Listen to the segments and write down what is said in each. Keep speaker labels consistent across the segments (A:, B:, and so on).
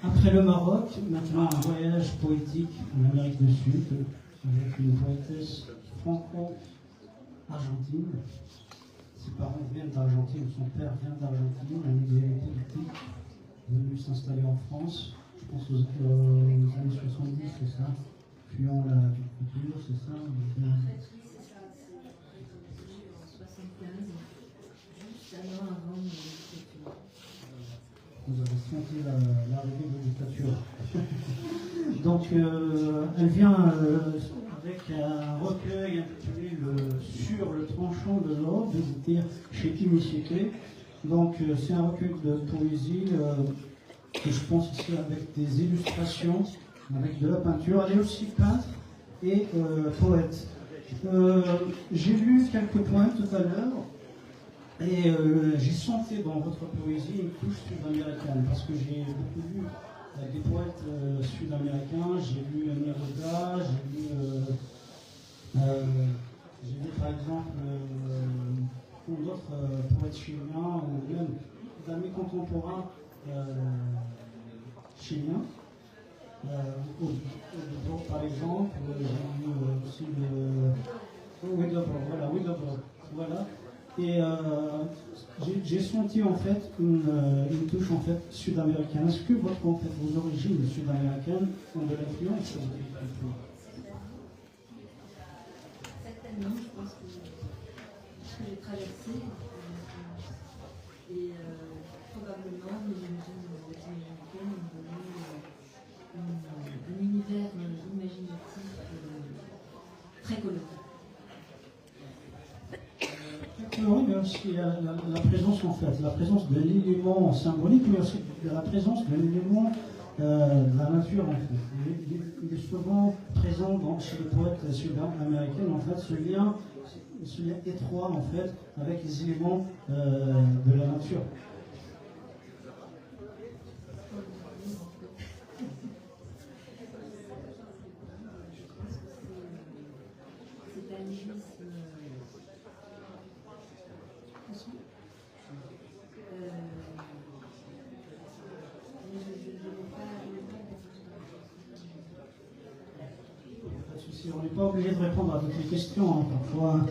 A: Après le Maroc, maintenant un voyage poétique en Amérique du Sud avec une poétesse franco-argentine. Ses parents viennent d'Argentine, son père vient d'Argentine, un exilé politique venu s'installer en France, je pense aux années 70, c'est ça, fuyant la dictature, c'est ça.
B: En fait, oui, c'est ça. C'est en 75, juste un an avant la dictature.
A: Vous avez senti l'arrivée de la dictature. Donc, elle vient avec un recueil intitulé Sur le tranchant de l'Aube, édité chez Kimishike. Donc, c'est un recueil de poésie que je pense ici avec des illustrations, avec de la peinture. Elle est aussi peintre et poète. J'ai lu quelques poèmes tout à l'heure. Et j'ai senti dans votre poésie une touche sud-américaine, parce que j'ai beaucoup lu des poètes sud-américains, j'ai lu Neruda, j'ai lu par exemple d'autres poètes chiliens, ou même d'amis contemporains chiliens. Par exemple, j'ai lu aussi Huidobro, voilà. Et j'ai senti en fait une touche en fait sud-américaine. Est-ce que vos origines sud-américaines ont de l'influence sur votre écriture?
B: Certainement, je pense que j'ai traversé et probablement les origines latino-américaines ont donné un univers imaginatif très coloré.
A: Oui, mais aussi la présence en fait, la présence de l'élément symbolique, mais aussi la présence de l'élément de la nature en fait. Il est souvent présent chez les poètes sud-américains en fait ce lien étroit en fait avec les éléments de la nature. On n'est pas obligé de répondre à toutes les questions, hein, parfois.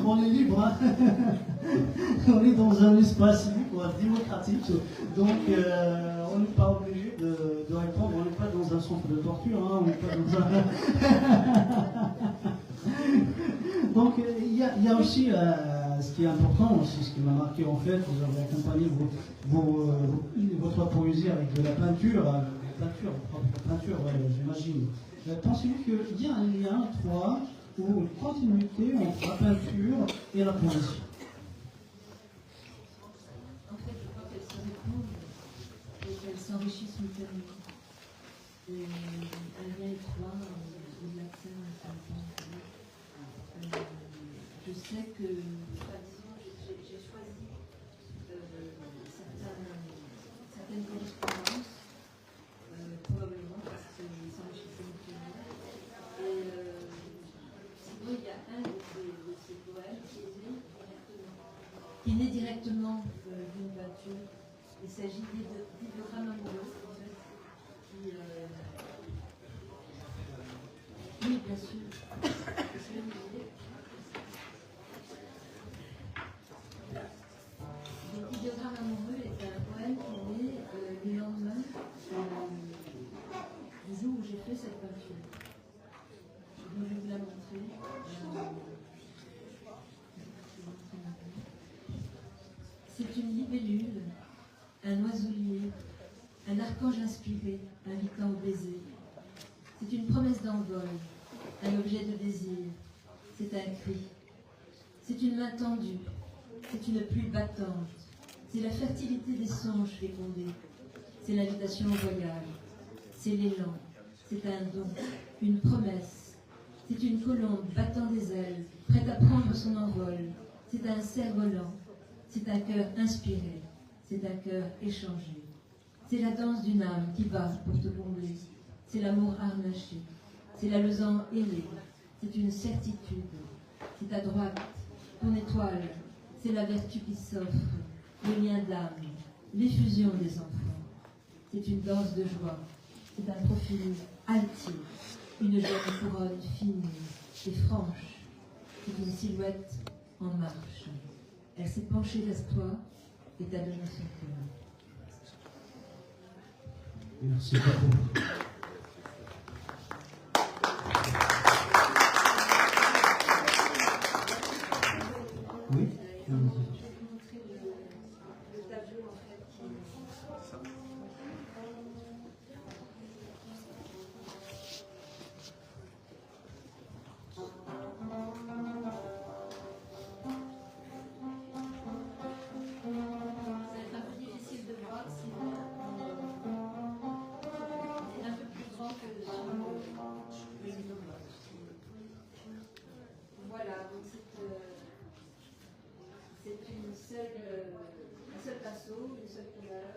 A: On est libre, hein. On est dans un espace libre, démocratique, donc on n'est pas obligé de répondre, on n'est pas dans un centre de torture, hein, on n'est pas dans un... Donc il y a aussi, ce qui est important aussi, ce qui m'a marqué en fait, vous avez accompagné votre poésie avec de la peinture, votre peinture, ouais, j'imagine. Pensez-vous qu'il y a un lien, ou une continuité entre la peinture et la poésie?
B: En fait, je crois qu'elles se répondent et qu'elles s'enrichissent mutuellement. Et un lien étroit au-delà de ça, je sais que, disons, j'ai choisi certaines correspondances, probablement parce qu'elles s'enrichissaient mutuellement. Et sinon, il y a un de ces poèmes qui est né directement d'une peinture. Il s'agit d'Idéogrammes amoureux, en fait. Oui, bien sûr. Donc, Idéogrammes amoureux est un poème qui est né le lendemain du jour où j'ai fait cette peinture. Donc, je vais vous la montrer. C'est une libellule, un oiseaulier, un archange inspiré, invitant au baiser. C'est une promesse d'envol, un objet de désir. C'est un cri. C'est une main tendue. C'est une pluie battante. C'est la fertilité des songes fécondés. C'est l'invitation au voyage. C'est l'élan. C'est un don, une promesse. C'est une colombe battant des ailes, prête à prendre son envol. C'est un cerf-volant. C'est un cœur inspiré. C'est un cœur échangé. C'est la danse d'une âme qui bat pour te combler. C'est l'amour harnaché. C'est la lausanne ailée. C'est une certitude. C'est à droite, ton étoile. C'est la vertu qui s'offre. Le lien d'âme. L'effusion des enfants. C'est une danse de joie. C'est un profil altier, une jeune couronne fine et franche. C'est une silhouette en marche. Elle s'est penchée vers toi et t'a donné son cœur.
A: Merci beaucoup. Oui.
B: Un seul pinceau, une seule couleur,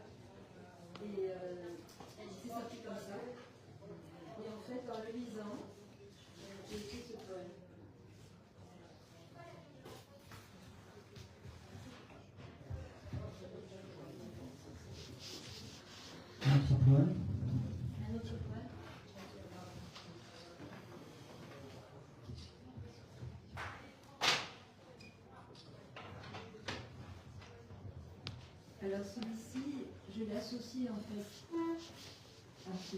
B: et c'est sorti comme ça. Et en fait, en le lisant, j'ai écrit ce poème.
A: Un autre poème.
B: Un autre poème. Alors celui-ci, je l'associe en fait à ce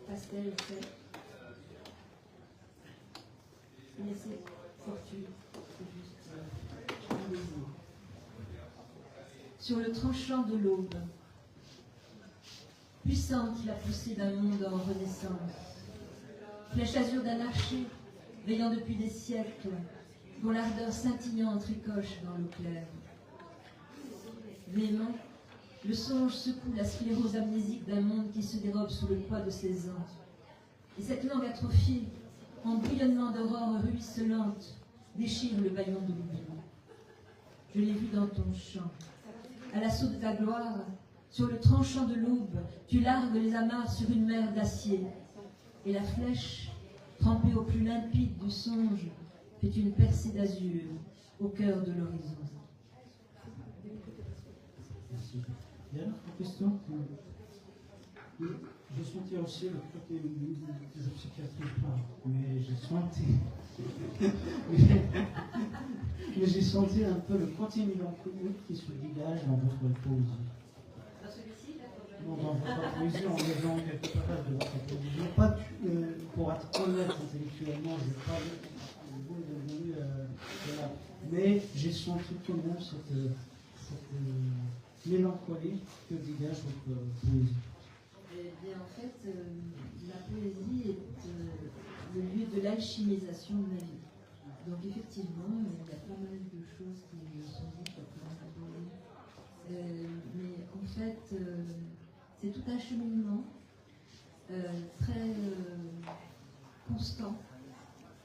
B: pastel fait. Mais c'est fortuit, c'est juste un désir. Sur le tranchant de l'aube, puissante la poussée d'un monde en renaissance, flèche azur d'un archer, veillant depuis des siècles, dont l'ardeur scintillante ricoche dans l'eau claire. Véhément, le songe secoue la sclérose amnésique d'un monde qui se dérobe sous le poids de ses ans. Et cette langue atrophiée, en bouillonnement d'aurore ruisselante, déchire le bâillon de l'oubli. Je l'ai vu dans ton chant. À l'assaut de ta gloire, sur le tranchant de l'aube, tu largues les amarres sur une mer d'acier. Et la flèche, trempée au plus limpide du songe, fait une percée d'azur au cœur de l'horizon.
A: Merci. Il y a une autre question. J'ai senti aussi le côté des psychiatriques, mais j'ai senti. mais j'ai senti un peu le côté mélancolique qui se dégage dans votre poésie.
B: Dans celui-ci,
A: Non, dans votre poésie, en lisant quelques passages de votre poésie. Pas pour être honnête intellectuellement, je n'ai pas le goût de venir là. Mais j'ai senti tout de même cette mélancolie que dégage votre poésie.
B: Eh bien, en fait, la poésie est le lieu de l'alchimisation de la vie. Donc, effectivement, il y a pas mal de choses qui sont dites dans la poésie. Mais en fait, c'est tout un cheminement très constant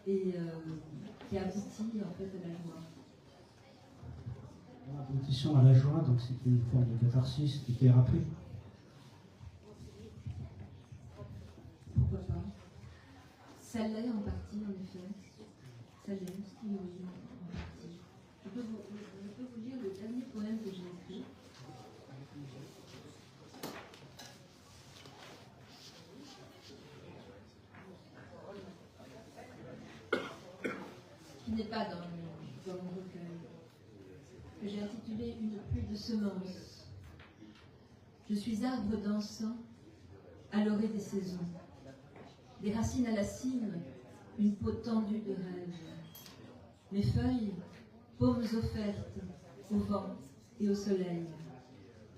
B: et qui aboutit en fait à la joie.
A: L'aboutissement à la joie, donc c'est une forme de catharsis, de thérapie.
B: Pourquoi pas? Ça l'est en partie, en effet. Ça l'est, oui, en partie. Je peux vous lire le dernier poème que j'ai écrit. Qui n'est pas dans mon recueil, que j'ai intitulé Une pluie de semences. Je suis arbre dansant à l'orée des saisons, des racines à la cime, une peau tendue de rêve. Mes feuilles, paumes offertes au vent et au soleil,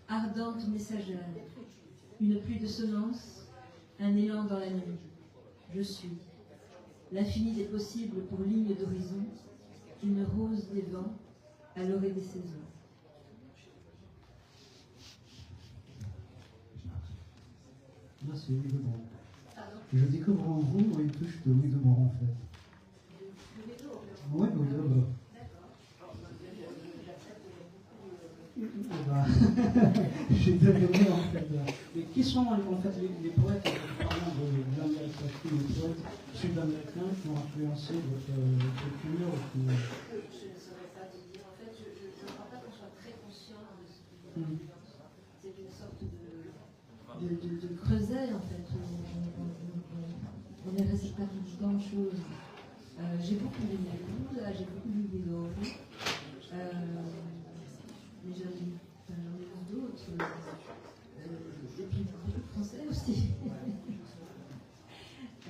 B: ardentes messagères, une pluie de semences, un élan dans la nuit. Je suis l'infini des possibles pour ligne d'horizon, une rose des vents à l'orée des saisons.
A: Là, c'est Louis Debord. Je découvre en vous une touche de Louis Debord, en fait. Oui, Louis Debord. Je suis devenu en fait. Mais qui sont en fait les poètes, parlant de l'Amérique latine, les poètes sud-américains qui ont influencé votre culture
B: Je ne saurais pas te dire. En fait, je ne crois pas qu'on soit très conscient de ce que c'est une sorte de de creuset, en fait. On est réceptacle de tant de choses. J'ai beaucoup lu Neruda, j'ai beaucoup lu Vigori, mais j'en ai lu d'autres, et puis beaucoup de français aussi.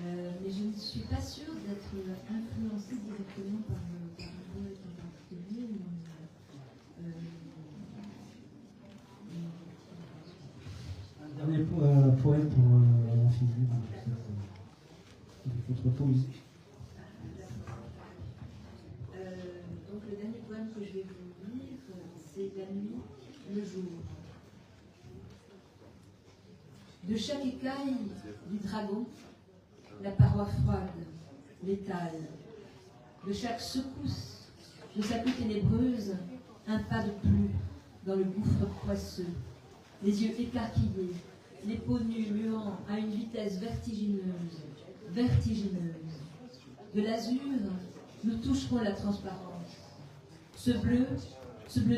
B: Mais je ne suis pas sûre d'être influencée directement par un poète en particulier.
A: Un dernier poème pour en finir avec votre poésie.
B: Donc le dernier poème que je vais vous lire, c'est La nuit, le jour. De chaque écaille du dragon, la paroi froide, l'étale. De chaque secousse de sa queue ténébreuse, un pas de plus dans le gouffre poisseux. Les yeux écarquillés, les peaux nues muant à une vitesse vertigineuse, vertigineuse. De l'azur, nous toucherons la transparence. Ce bleu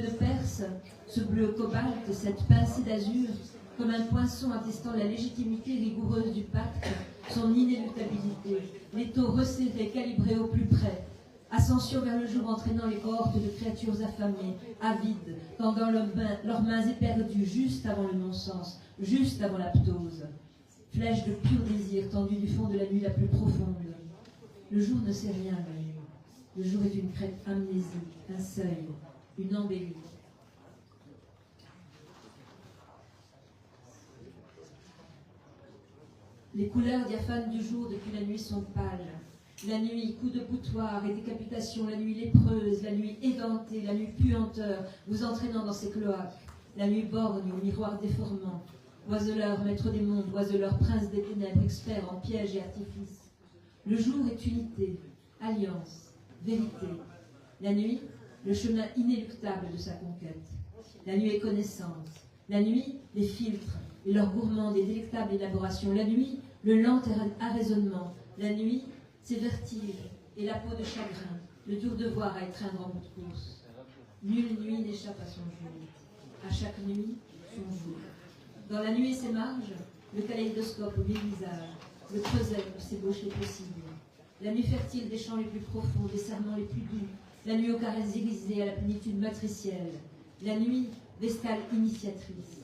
B: de Perse, ce bleu cobalt, cette pincée d'azur, comme un poinçon attestant la légitimité rigoureuse du pacte, son inéluctabilité, les taux resserrés, calibrés au plus près, ascension vers le jour entraînant les cohortes de créatures affamées, avides, tendant leurs mains éperdues juste avant le non-sens, juste avant la ptose. Flèche de pur désir tendue du fond de la nuit la plus profonde. Le jour ne sait rien, la nuit. Le jour est une crête amnésie, un seuil, une embellie. Les couleurs diaphanes du jour depuis la nuit sont pâles. La nuit, coup de boutoir et décapitation, la nuit lépreuse, la nuit édentée, la nuit puanteur, vous entraînant dans ses cloaques. La nuit borgne au miroir déformant. Oiseleur, maître des mondes, oiseleur, prince des ténèbres, expert en pièges et artifices. Le jour est unité, alliance, vérité. La nuit, le chemin inéluctable de sa conquête. La nuit est connaissance. La nuit, les filtres et leurs gourmandes et délectables élaborations. La nuit, le lent arraisonnement. La nuit, ses vertiges et la peau de chagrin, le dur devoir à étreindre en bout de course. Nulle nuit n'échappe à son jour. À chaque nuit, son jour. Dans la nuit et ses marges, le kaléidoscope aux mille visages, le creuset où s'ébauchent les possibles. La nuit fertile des chants les plus profonds, des serments les plus doux. La nuit aux caresses irisées à la plénitude matricielle. La nuit, vestale initiatrice.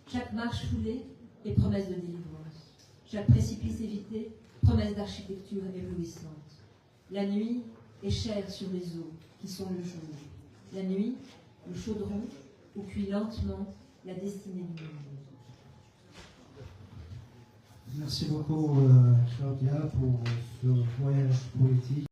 B: Chaque marche foulée est promesse de délivrance. Chaque précipice évité, promesse d'architecture éblouissante. La nuit est chère sur les eaux qui sont le jour. La nuit, le chaudron où cuit lentement la destinée du monde.
A: Merci beaucoup, Claudia, pour ce voyage poétique.